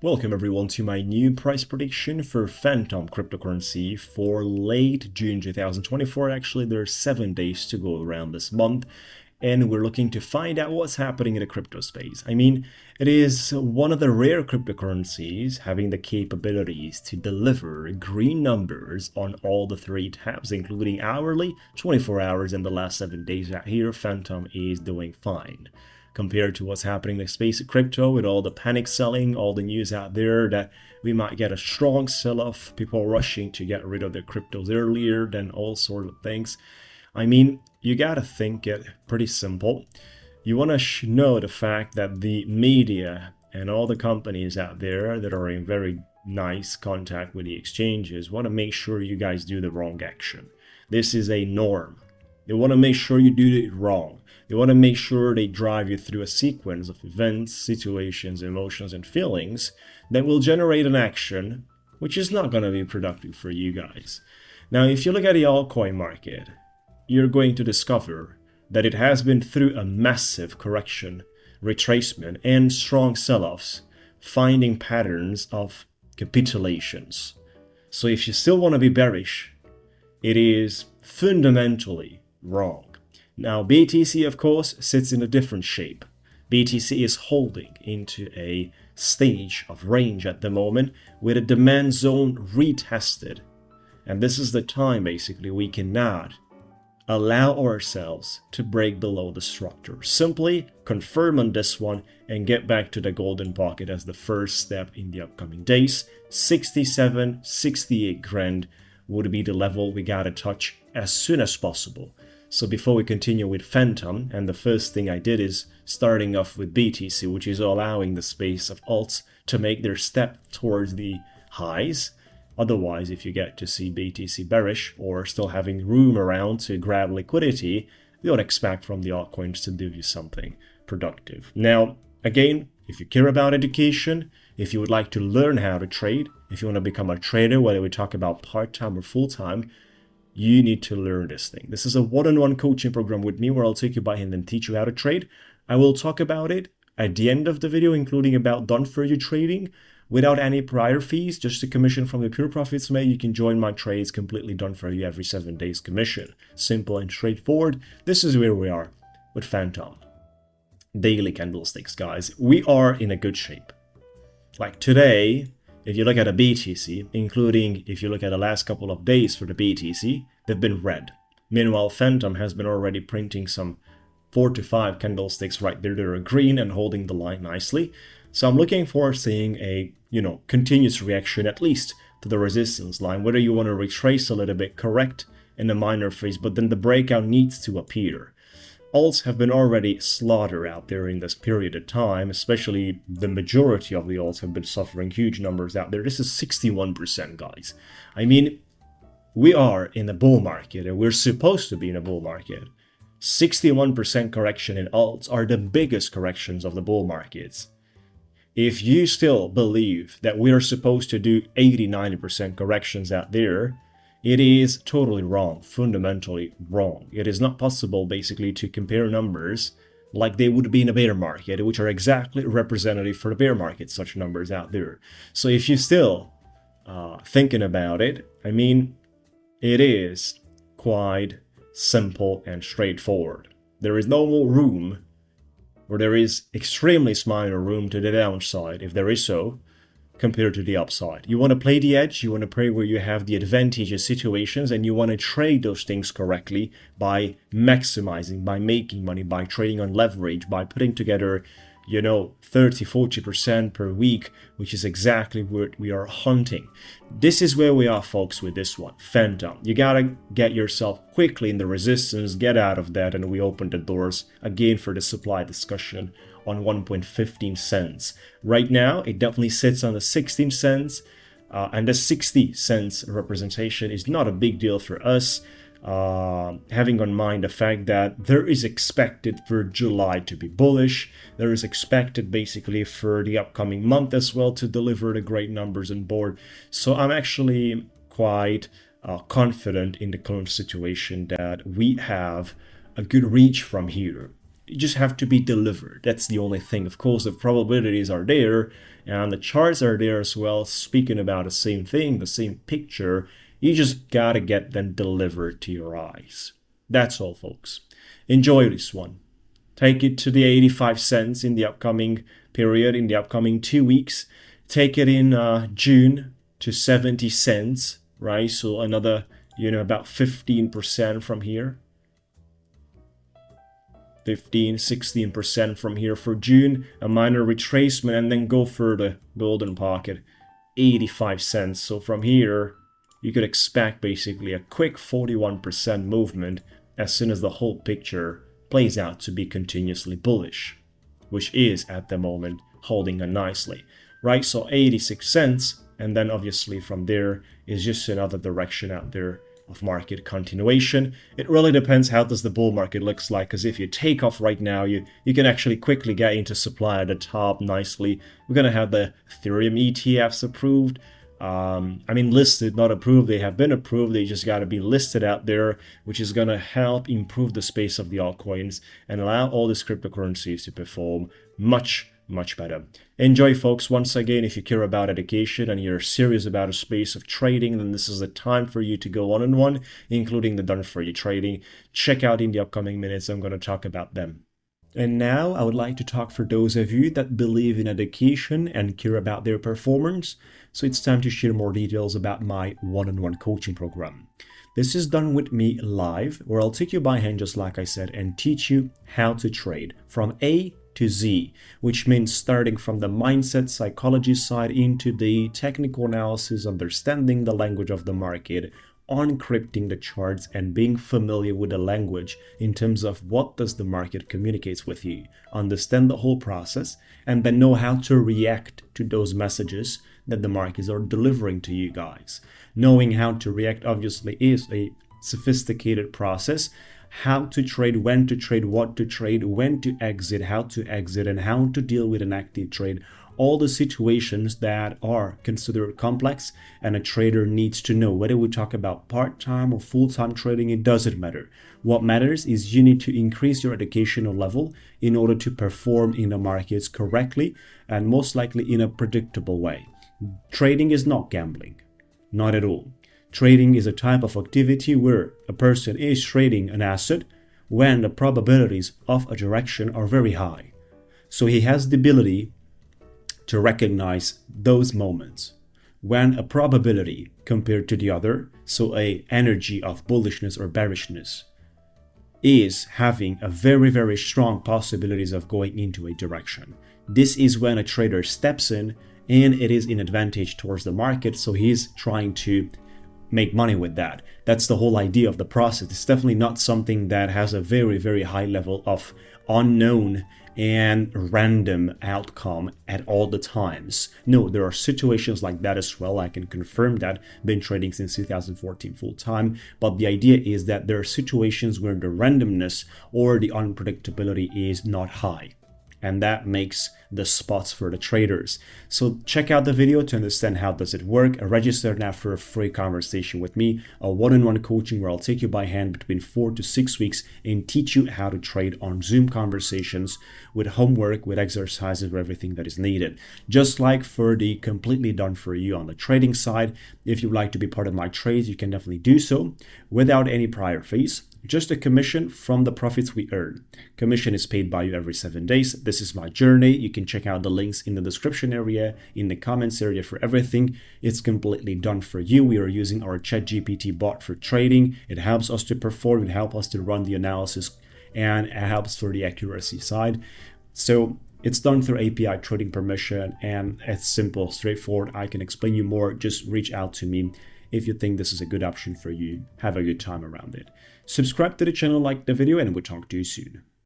Welcome everyone to my new price prediction for Fantom cryptocurrency for late June 2024. Actually, there's 7 days to go around this month, and we're looking to find out what's happening in the crypto space. I mean, it is one of the rare cryptocurrencies having the capabilities to deliver green numbers on all the 3 tabs, including hourly, 24 hours, and the last 7 days out here. Fantom is doing fine compared to what's happening in the space of crypto with all the panic selling, all the news out there that we might get a strong sell-off, people rushing to get rid of their cryptos earlier, than all sorts of things. I mean, you gotta think it pretty simple. You want to know the fact that the media and all the companies out there that are in very nice contact with the exchanges want to make sure you guys do the wrong action. This is a norm. They want to make sure you do it wrong. They want to make sure they drive you through a sequence of events, situations, emotions, and feelings that will generate an action which is not going to be productive for you guys. Now, if you look at the altcoin market, you're going to discover that it has been through a massive correction, retracement, and strong sell-offs, finding patterns of capitulations. So if you still want to be bearish, it is fundamentally wrong. Now, BTC, of course, sits in a different shape. BTC is holding into a stage of range at the moment with a demand zone retested. And this is the time, basically, we cannot allow ourselves to break below the structure. Simply confirm on this one and get back to the golden pocket as the first step in the upcoming days. 67, 68 grand would be the level we gotta touch as soon as possible. So before we continue with Fantom, and the first thing I did is starting off with BTC, which is allowing the space of alts to make their step towards the highs. Otherwise, if you get to see BTC bearish or still having room around to grab liquidity, we don't expect from the altcoins to give you something productive. Now, again, if you care about education, if you would like to learn how to trade, if you want to become a trader, whether we talk about part-time or full-time, you need to learn this thing. This is a one-on-one coaching program with me where I'll take you by hand and teach you how to trade. I will talk about it at the end of the video, including about done-for-you trading without any prior fees, just a commission from the pure profits made. You can join my trades completely done for you every 7 days commission. Simple and straightforward. This is where we are with Fantom. Daily candlesticks, guys. We are in a good shape. Like today, if you look at a BTC, including if you look at the last couple of days for the BTC, they've been red. Meanwhile, Fantom has been already printing some 4 to 5 candlesticks right there that are green and holding the line nicely. So I'm looking for seeing a, continuous reaction at least to the resistance line, whether you want to retrace a little bit, correct in the minor phase, but then the breakout needs to appear. Alts have been already slaughtered out there in this period of time, especially the majority of the alts have been suffering huge numbers out there. This is 61%, guys. I mean, we are in a bull market and we're supposed to be in a bull market. 61% correction in alts are the biggest corrections of the bull markets. If you still believe that we are supposed to do 80-90% corrections out there, it is totally wrong, fundamentally wrong. It is not possible, basically, to compare numbers like they would be in a bear market, which are exactly representative for the bear market, such numbers out there. So if you're still thinking about it, I mean, it is quite simple and straightforward. There is no more room, or there is extremely small room to the downside, if there is so, compared to the upside. You want to play the edge, you want to play where you have the advantageous situations, and you want to trade those things correctly by maximizing, by making money, by trading on leverage, by putting together, 30-40% per week, which is exactly what we are hunting. This is where we are, folks, with this one, Fantom. You gotta get yourself quickly in the resistance, get out of that, and we open the doors again for the supply discussion on 1.15 cents. Right now, it definitely sits on the 16 cents, and the 60 cents representation is not a big deal for us, having on mind the fact that there is expected for July to be bullish. There is expected basically for the upcoming month as well to deliver the great numbers on board. So I'm actually quite confident in the current situation that we have a good reach from here. You just have to be delivered. That's the only thing. Of course, the probabilities are there and the charts are there as well, speaking about the same thing, the same picture. You just gotta get them delivered to your eyes. That's all, folks. Enjoy this one. Take it to the 85 cents in the upcoming period, in the upcoming 2 weeks. Take it in June to 70 cents, right? So another, about 15% from here. 16% from here for June, a minor retracement, and then go for the golden pocket, 85 cents. So from here, you could expect basically a quick 41% movement as soon as the whole picture plays out to be continuously bullish, which is at the moment holding on nicely, right? So 86 cents, and then obviously from there is just another direction out there of market continuation. It really depends how does the bull market looks like, because if you take off right now, you can actually quickly get into supply at the top nicely. We're going to have the Ethereum ETFs approved. Listed, not approved. They have been approved. They just got to be listed out there, which is going to help improve the space of the altcoins and allow all these cryptocurrencies to perform much better. Enjoy, folks. Once again, if you care about education and you're serious about a space of trading, then this is the time for you to go one-on-one, including the done-for-you trading. Check out in the upcoming minutes. I'm going to talk about them. And now I would like to talk for those of you that believe in education and care about their performance. So it's time to share more details about my one-on-one coaching program. This is done with me live, where I'll take you by hand, just like I said, and teach you how to trade from A to Z, which means starting from the mindset psychology side into the technical analysis, understanding the language of the market, encrypting the charts, and being familiar with the language in terms of what does the market communicates with you. Understand the whole process and then know how to react to those messages that the markets are delivering to you guys. Knowing how to react obviously is a sophisticated process. How to trade, when to trade, what to trade, when to exit, how to exit, and how to deal with an active trade. All the situations that are considered complex and a trader needs to know. Whether we talk about part-time or full-time trading, it doesn't matter. What matters is you need to increase your educational level in order to perform in the markets correctly and most likely in a predictable way. Trading is not gambling, not at all. Trading is a type of activity where a person is trading an asset when the probabilities of a direction are very high. So he has the ability to recognize those moments when a probability compared to the other, so a energy of bullishness or bearishness, is having a very strong possibilities of going into a direction. This is when a trader steps in and it is in advantage towards the market, so he's trying to make money with that. That's the whole idea of the process. It's definitely not something that has a very high level of unknown and random outcome at all the times. No, there are situations like that as well. I can confirm that. Been trading since 2014 full time. But the idea is that there are situations where the randomness or the unpredictability is not high. And that makes the spots for the traders. So check out the video to understand how does it work. Register now for a free conversation with me, a one-on-one coaching where I'll take you by hand between 4 to 6 weeks and teach you how to trade on Zoom conversations with homework, with exercises, with everything that is needed. Just like for the completely done for you on the trading side, if you'd like to be part of my trades, you can definitely do so without any prior fees. Just a commission from the profits we earn. Commission is paid by you every 7 days. This is my journey. You can check out the links in the description area, in the comments area for everything. It's completely done for you. We are using our ChatGPT bot for trading. It helps us to perform, it helps us to run the analysis, and it helps for the accuracy side. So it's done through API trading permission, and it's simple, straightforward. I can explain you more. Just reach out to me if you think this is a good option for you. Have a good time around it. Subscribe to the channel, like the video, and we'll talk to you soon.